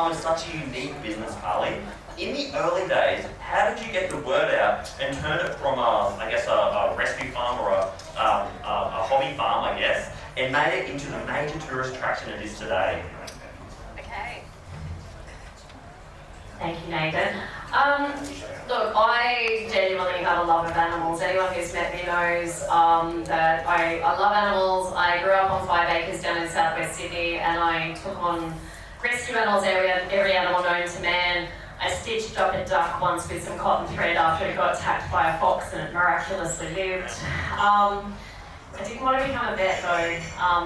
farm is such a unique business, Carley. In the early days, how did you get the word out and turn it from a rescue farm or a hobby farm, I guess, and made it into the major tourist attraction it is today? Okay. Thank you, Nathan. Look, I genuinely have a love of animals. Anyone who's met me knows that I love animals. I grew up on 5 acres down in southwest Sydney, and I took on rescue animals, every animal known to man. I stitched up a duck once with some cotton thread after it got attacked by a fox, and it miraculously lived. I didn't want to become a vet though.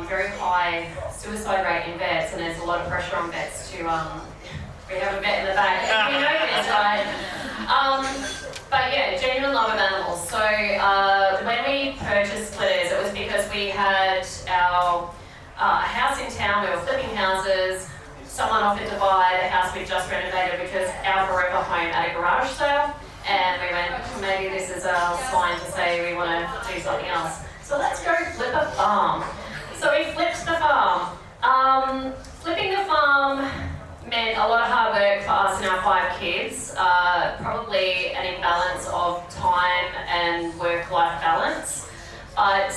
Very high suicide rate in vets, and there's a lot of pressure on vets to we have a vet in the back. You know this, right? But yeah, genuine love of animals. So when we purchased Splitters, it was because we had our house in town. We were flipping houses. Someone offered to buy the house we just renovated, which was our forever home, at a garage sale. And we went, maybe this is a sign to say we want to do something else. So let's go flip a farm. So we flipped the farm. Flipping the farm meant a lot of hard work for us and our 5 kids, probably an imbalance of time and work-life balance. But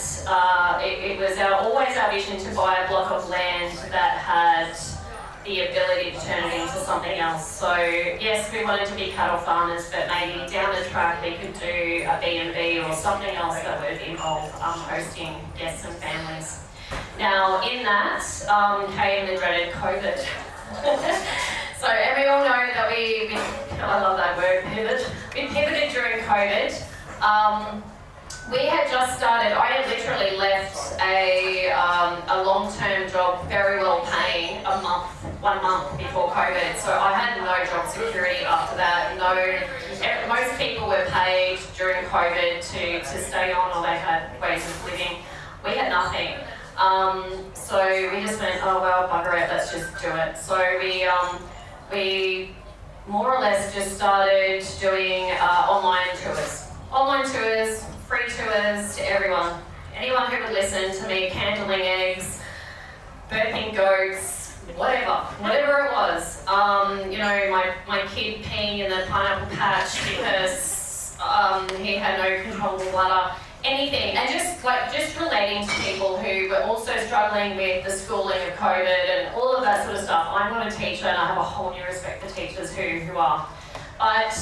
it was always our vision to buy a block of land that had the ability to turn it into something else. So yes, we wanted to be cattle farmers, but maybe down the track we could do a B&B or something else that would involve hosting guests and families. Now in that came the dreaded COVID. So, and we all know that I love that word, pivot. We pivoted during COVID. We had just started, I had literally left a long-term job, very well paying, 1 month before COVID. So I had no job security after that. Most people were paid during COVID to stay on, or they had ways of living. We had nothing. So we just went, oh well, bugger it, let's just do it. So we more or less just started doing online tours, free tours to everyone. Anyone who would listen to me, candling eggs, burping goats, whatever it was. My kid peeing in the pineapple patch because he had no controllable bladder. Anything, and just relating to people who were also struggling with the schooling of COVID and all of that sort of stuff. I'm not a teacher, and I have a whole new respect for teachers who are. But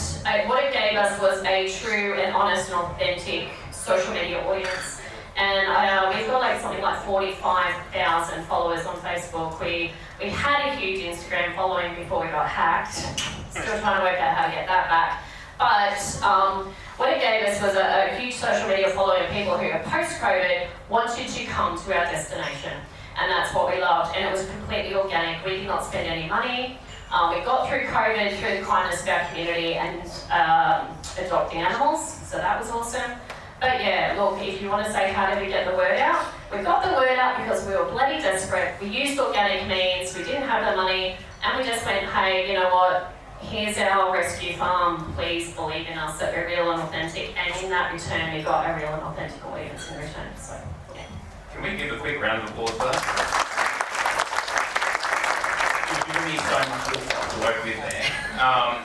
what it gave us was a true and honest and authentic social media audience. And we've got something like 45,000 followers on Facebook. We had a huge Instagram following before we got hacked. Still trying to work out how to get that back. But what it gave us was a huge social media following of people who, post-COVID, wanted to come to our destination. And that's what we loved. And it was completely organic. We did not spend any money. We got through COVID through the kindness of our community and adopting animals. So that was awesome. But yeah, look, if you want to say how did we get the word out? We got the word out because we were bloody desperate. We used organic means. We didn't have the money. And we just went, hey, you know what? Here's our rescue farm, please believe in us that we're real and authentic, and in that return we got a real and authentic audience in return, so yeah. Can we give a quick round of applause for that? You've given me so much good stuff to work with there.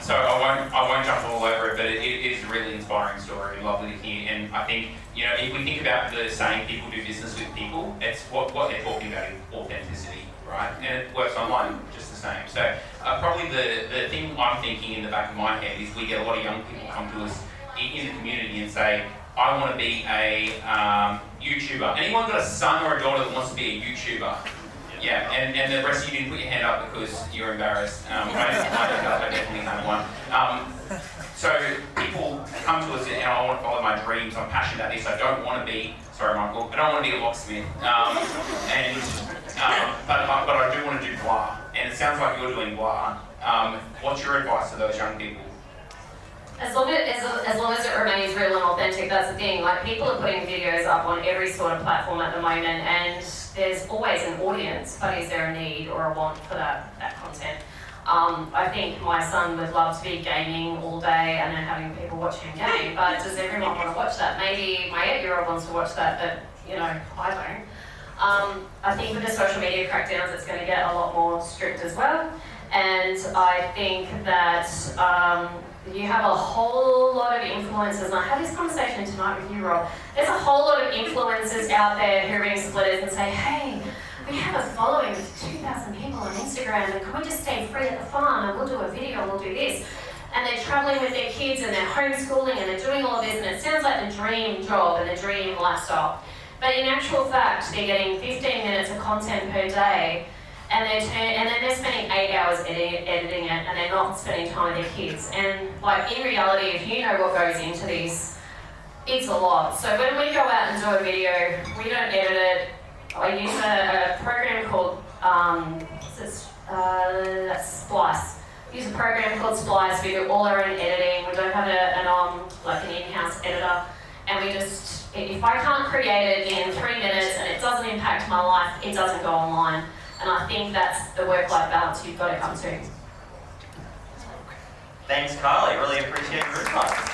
So I won't jump all over it, but it is a really inspiring story, lovely to hear, and I think, if we think about the saying people do business with people, it's what they're talking about is authenticity, right? And it works online just the same. So probably the thing I'm thinking in the back of my head is we get a lot of young people come to us in the community and say, I want to be a YouTuber. Anyone got a son or a daughter that wants to be a YouTuber? Yeah, and the rest of you didn't put your hand up because you're embarrassed. I definitely had one. So people come to us and I want to follow my dreams. I'm passionate about this. I don't want to be, sorry Michael, I don't want to be a locksmith. But I do want to do blah. And it sounds like you're doing blah. What's your advice to those young people? As long as it remains real and authentic, that's the thing. People are putting videos up on every sort of platform at the moment, and there's always an audience, but is there a need or a want for that content? I think my son would love to be gaming all day and then having people watch him game, but does everyone want to watch that? Maybe my 8-year-old wants to watch that, but I don't. I think with the social media crackdowns, it's going to get a lot more strict as well. And I think that you have a whole lot of influencers, and I had this conversation tonight with you, Rob. There's a whole lot of influencers out there who ring splitters and say, hey, we have a following of 2,000 people on Instagram, and can we just stay free at the farm and we'll do a video and we'll do this? And they're traveling with their kids and they're homeschooling and they're doing all of this, and it sounds like the dream job and the dream lifestyle. But in actual fact, they're getting 15 minutes of content per day, and then they're spending 8 hours editing it, and they're not spending time with their kids. And like in reality, if you know what goes into these, it's a lot. So when we go out and do a video, we don't edit it. I use a program called Splice. We use a program called Splice. We do all our own editing. We don't have an in-house editor. And we just, if I can't create it in 3 minutes and it doesn't impact my life, it doesn't go online. And I think that's the work-life balance you've got to come to. Thanks, Carly. Really appreciate your insights.